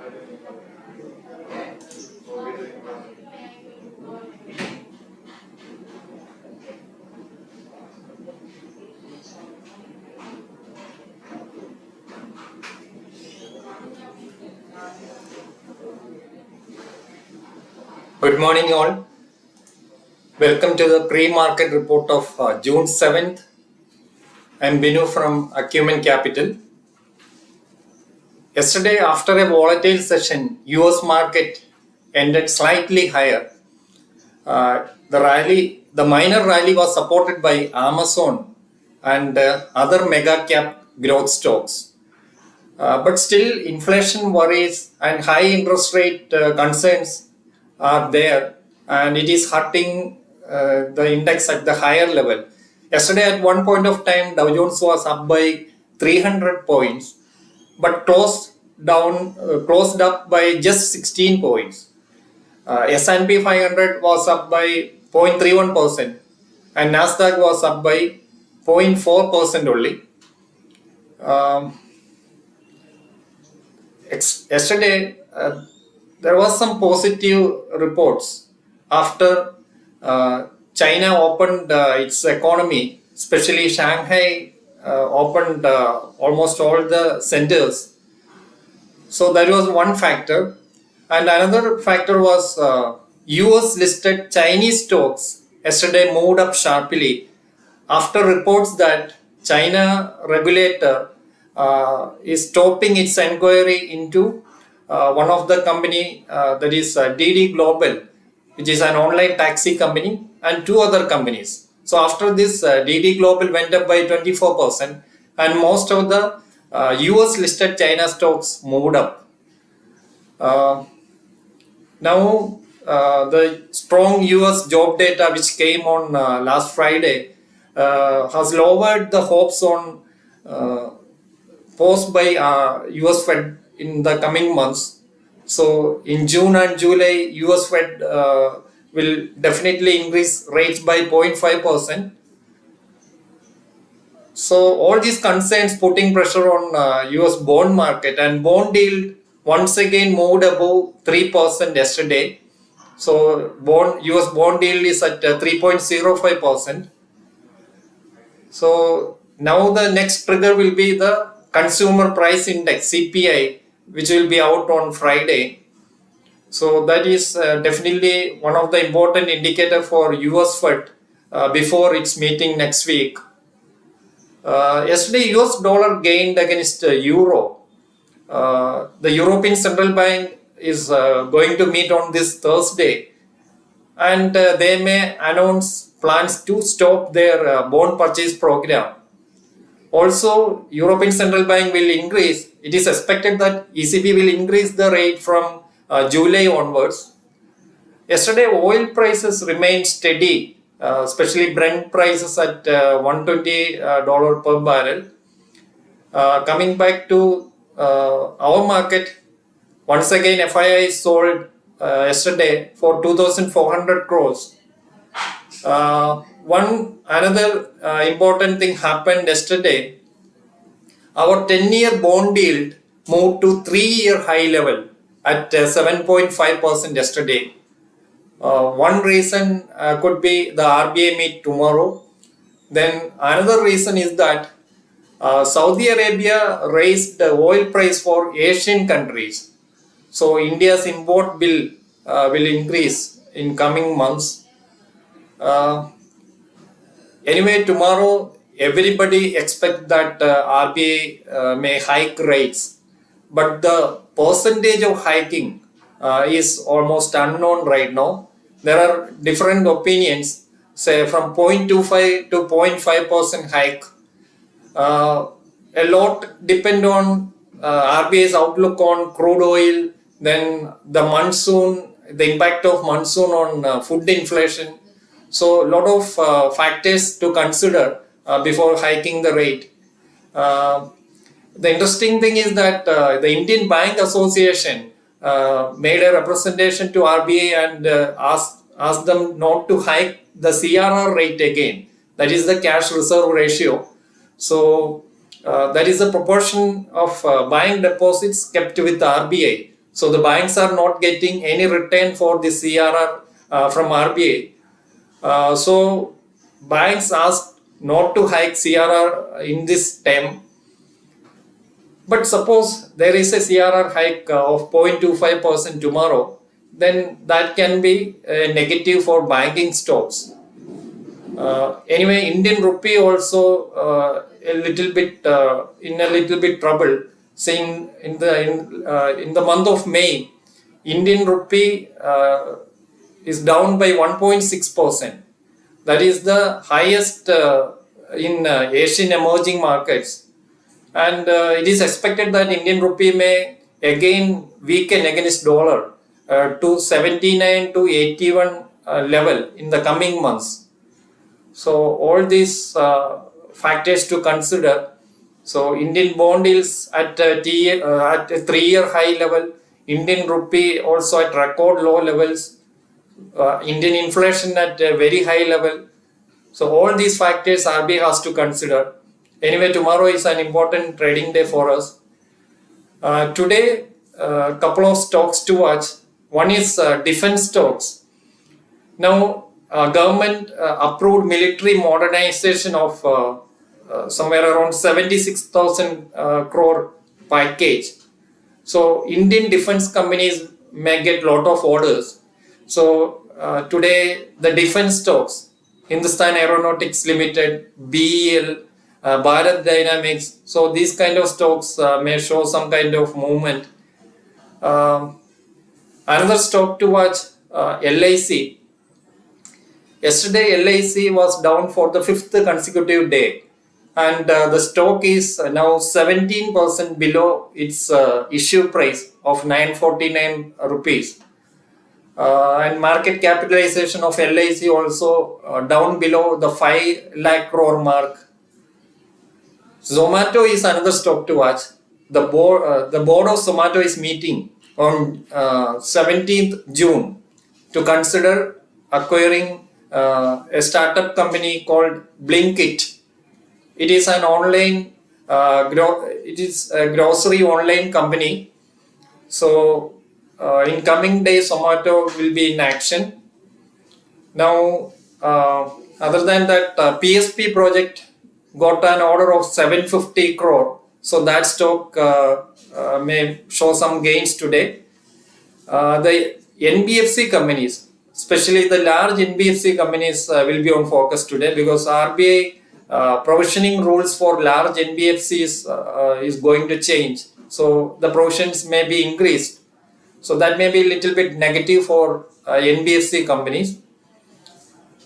Good morning, all. Welcome to the pre-market report of June 7th. I'm Binu from Acumen Capital. Yesterday, after a volatile session, US market ended slightly higher. The minor rally was supported by Amazon and other mega cap growth stocks. But still, inflation worries and high interest rate concerns are there, and it is hurting the index at the higher level. Yesterday, at one point of time, Dow Jones was up by 300 points, but closed up by just 16 points. S&P 500 was up by 0.31%, and Nasdaq was up by 0.4% only. Yesterday, there was some positive reports after China opened its economy, especially Shanghai opened almost all the centers. So that was one factor. And another factor was US listed Chinese stocks yesterday moved up sharply after reports that China regulator is stopping its inquiry into one of the company that is DD Global, which is an online taxi company, and two other companies. So after this, DD Global went up by 24%, and most of the US listed China stocks moved up. Now, the strong US job data which came on last Friday has lowered the hopes on posed by US Fed in the coming months. So in June and July, US Fed will definitely increase rates by 0.5%. So all these concerns putting pressure on US bond market, and bond yield once again moved above 3% yesterday. So US bond yield is at 3.05%. So now the next trigger will be the Consumer Price Index (CPI), which will be out on Friday. So that is definitely one of the important indicator for US Fed before its meeting next week. Yesterday, US dollar gained against euro. The European Central Bank is going to meet on this Thursday, and they may announce plans to stop their bond purchase program. Also, European Central Bank will increase. It is expected that ECB will increase the rate from July onwards. Yesterday, oil prices remained steady, especially Brent prices at $120 per barrel. Coming back to our market, once again FII sold yesterday for 2,400 crores. Another important thing happened yesterday. Our 10-year bond yield moved to 3-year high level at 7.5% yesterday. One reason could be the RBI meet tomorrow. Then another reason is that Saudi Arabia raised the oil price for Asian countries. So India's import bill will increase in coming months. Anyway, tomorrow everybody expects that RBI may hike rates, but the percentage of hiking is almost unknown right now. There are different opinions, say from 0.25 to 0.5% hike. A lot depend on RBI's outlook on crude oil, then the monsoon, the impact of monsoon on food inflation. So a lot of factors to consider before hiking the rate. The interesting thing is that the Indian Bank Association made a representation to RBI and asked them not to hike the CRR rate again. That is the cash reserve ratio. So that is the proportion of bank deposits kept with the RBI. So the banks are not getting any return for the CRR from RBI. So banks asked not to hike CRR in this term. But suppose there is a CRR hike of 0.25% tomorrow, then that can be negative for banking stocks. Anyway, Indian rupee also a little bit in a little bit trouble. Saying in the month of May, Indian rupee is down by 1.6%. That is the highest in Asian emerging markets, and it is expected that Indian rupee may again weaken against dollar to 79 to 81 level in the coming months. So all these factors to consider. So Indian bond yields at at a 3-year high level, Indian rupee also at record low levels, Indian inflation at a very high level. So all these factors RBI has to consider. Anyway, tomorrow is an important trading day for us. Today, a couple of stocks to watch. One is defense stocks. Now, government approved military modernization of somewhere around 76,000 crore package. So Indian defense companies may get lot of orders. So today the defense stocks, Hindustan Aeronautics Limited, BEL, Bharat Dynamics. So these kind of stocks may show some kind of movement. Another stock to watch, LIC. Yesterday LIC was down for the 5th consecutive day, and the stock is now 17% below its issue price of 949 rupees. And market capitalization of LIC also down below the 5 lakh crore mark. Zomato is another stock to watch. The board of Zomato is meeting on 17th June to consider acquiring a startup company called Blinkit. It is an online, it is a grocery online company. So in coming days, Zomato will be in action. Now, other than that, PSP project got an order of 750 crore. So that stock may show some gains today. The NBFC companies, especially the large NBFC companies, will be on focus today, because RBI provisioning rules for large NBFCs is going to change. So the provisions may be increased. So that may be a little bit negative for NBFC companies.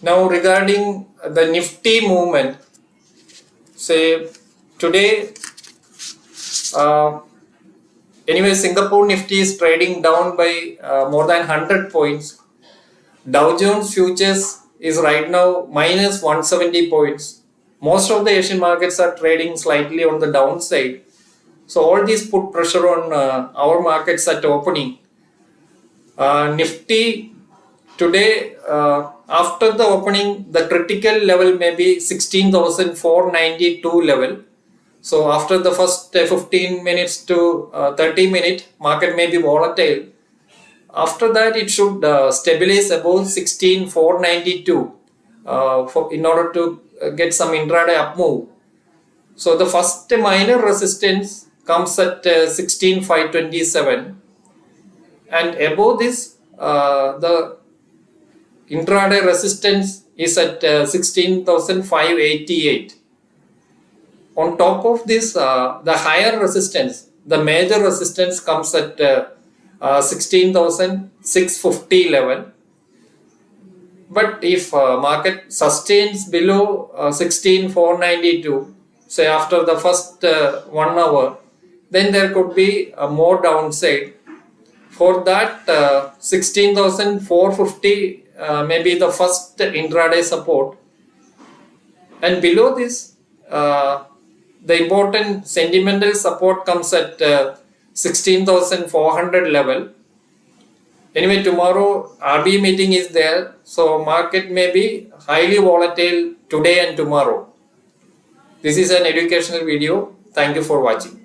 Now regarding the Nifty movement, say today, anyway, Singapore Nifty is trading down by more than 100 points. Dow Jones futures is right now minus 170 points. Most of the Asian markets are trading slightly on the downside. So all these put pressure on our markets at opening. Nifty today, after the opening, the critical level may be 16,492 level. So after the first 15 minutes to 30 minutes, market may be volatile. After that, it should stabilize above 16,492 in order to get some intraday up move. So the first minor resistance comes at 16,527, and above this, the intraday resistance is at 16,588. On top of this, the higher resistance, the major resistance comes at 16,650 level. But if market sustains below 16,492, say after the first 1 hour, then there could be a more downside. For that, 16,450 may be the first intraday support, and below this, the important sentimental support comes at 16,400 level. Anyway, tomorrow RBI meeting is there, so market may be highly volatile today and tomorrow. This is an educational video. Thank you for watching.